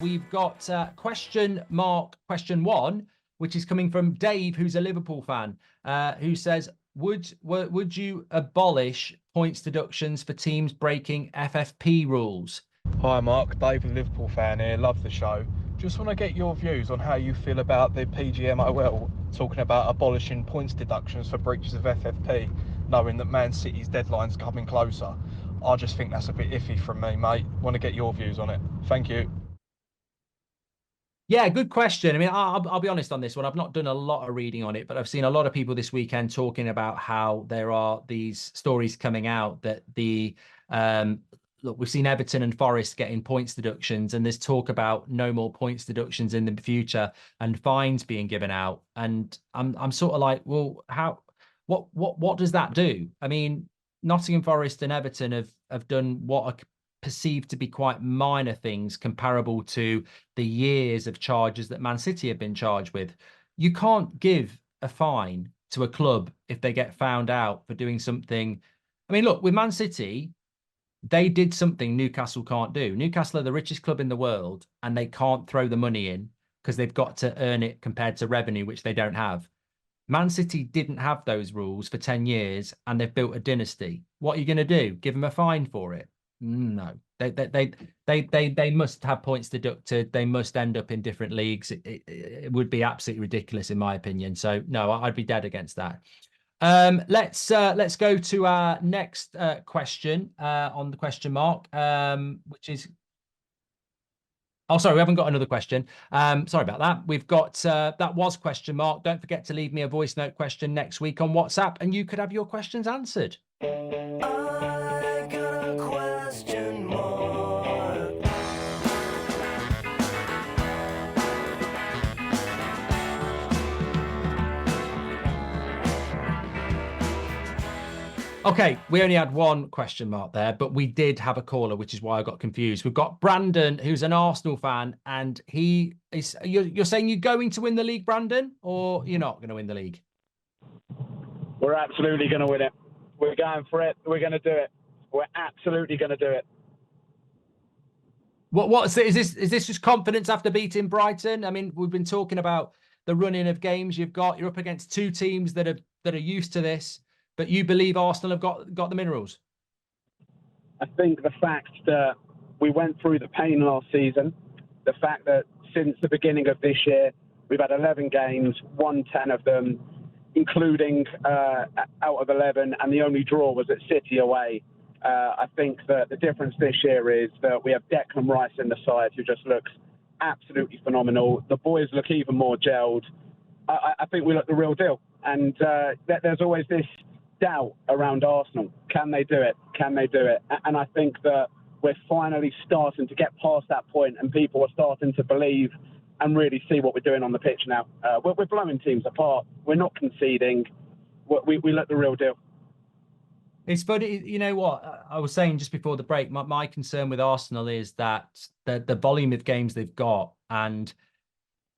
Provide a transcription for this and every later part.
We've got question one, which is coming from Dave, who's a Liverpool fan, who says, would you abolish points deductions for teams breaking FFP rules? Hi Mark, Dave, a Liverpool fan here, love the show. Just want to get your views on how you feel about the PGMOL talking about abolishing points deductions for breaches of FFP, knowing that Man City's deadline's coming closer. I just think that's a bit iffy from me, mate. Want to get your views on it. Thank you. Yeah, good question. I mean, I'll be honest on this one. I've not done a lot of reading on it, but I've seen a lot of people this weekend talking about how there are these stories coming out that look, we've seen Everton and Forest getting points deductions, and there's talk about no more points deductions in the future and fines being given out. And I'm sort of like, well, what does that do? I mean, Nottingham Forest and Everton have done what are perceived to be quite minor things comparable to the years of charges that Man City have been charged with. You can't give a fine to a club if they get found out for doing something. I mean, look, with Man City, they did something Newcastle can't do. Newcastle are the richest club in the world, and they can't throw the money in because they've got to earn it compared to revenue, which they don't have. Man City didn't have those rules for 10 years, and they've built a dynasty. What are you going to do? Give them a fine for it? No. They must have points deducted. They must end up in different leagues. It would be absolutely ridiculous, in my opinion. So no, I'd be dead against that. Let's go to our next question on the question mark, which is. Oh, sorry, we haven't got another question. Sorry about that. We've got that was question mark. Don't forget to leave me a voice note question next week on WhatsApp, and you could have your questions answered. I got a question mark. Okay, we only had one question mark there, but we did have a caller, which is why I got confused. We've got Brandon, who's an Arsenal fan, and he is. You're saying you're going to win the league, Brandon, or you're not going to win the league? We're absolutely going to win it. We're going for it. We're going to do it. We're absolutely going to do it. What's it? Is this just confidence after beating Brighton? I mean, we've been talking about the running of games you've got. You're up against two teams that are used to this, but you believe Arsenal have got the minerals? I think the fact that we went through the pain last season, the fact that since the beginning of this year, we've had 11 games, won 10 of them, including out of 11, and the only draw was at City away. I think that the difference this year is that we have Declan Rice in the side, who just looks absolutely phenomenal. The boys look even more gelled. I think we look the real deal. And there's always this doubt around Arsenal. Can they do it? Can they do it? And I think that we're finally starting to get past that point, and people are starting to believe and really see what we're doing on the pitch now. We're blowing teams apart. We're not conceding. We look the real deal. It's funny, you know what I was saying just before the break. My concern with Arsenal is that the volume of games they've got, and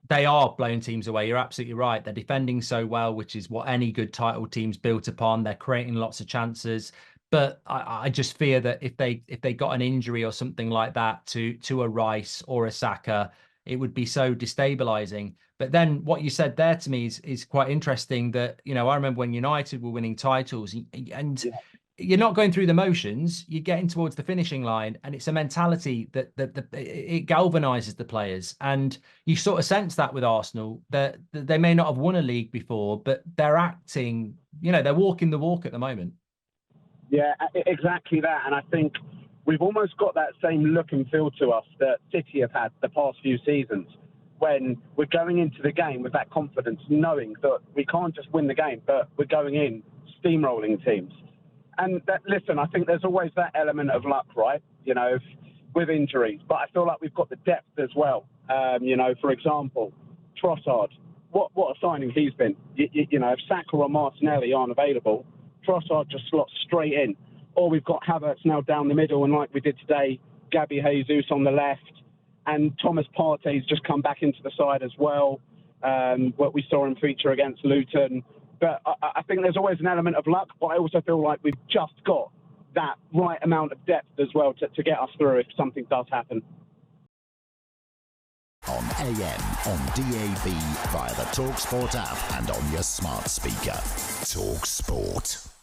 they are blowing teams away. You're absolutely right. They're defending so well, which is what any good title team's built upon. They're creating lots of chances, but I just fear that if they got an injury or something like that to a Rice or a Saka, it would be so destabilizing. But then what you said there to me is quite interesting. That I remember when United were winning titles, and Yeah. you're not going through the motions. You're getting towards the finishing line, and it's a mentality that it galvanizes the players. And you sort of sense that with Arsenal, that they may not have won a league before, but they're acting. They're walking the walk at the moment. Yeah, exactly that. And I think we've almost got that same look and feel to us that City have had the past few seasons, when we're going into the game with that confidence, knowing that we can't just win the game, but we're going in steamrolling teams. And listen, I think there's always that element of luck, right? With injuries. But I feel like we've got the depth as well. For example, Trossard. What a signing he's been. If Saka or Martinelli aren't available, Trossard just slots straight in. Or we've got Havertz now down the middle, and like we did today, Gabby Jesus on the left. And Thomas Partey's just come back into the side as well. What we saw him feature against Luton. But I think there's always an element of luck, but I also feel like we've just got that right amount of depth as well to get us through if something does happen. on AM, on DAB, via the talkSPORT app and on your smart speaker. talkSPORT.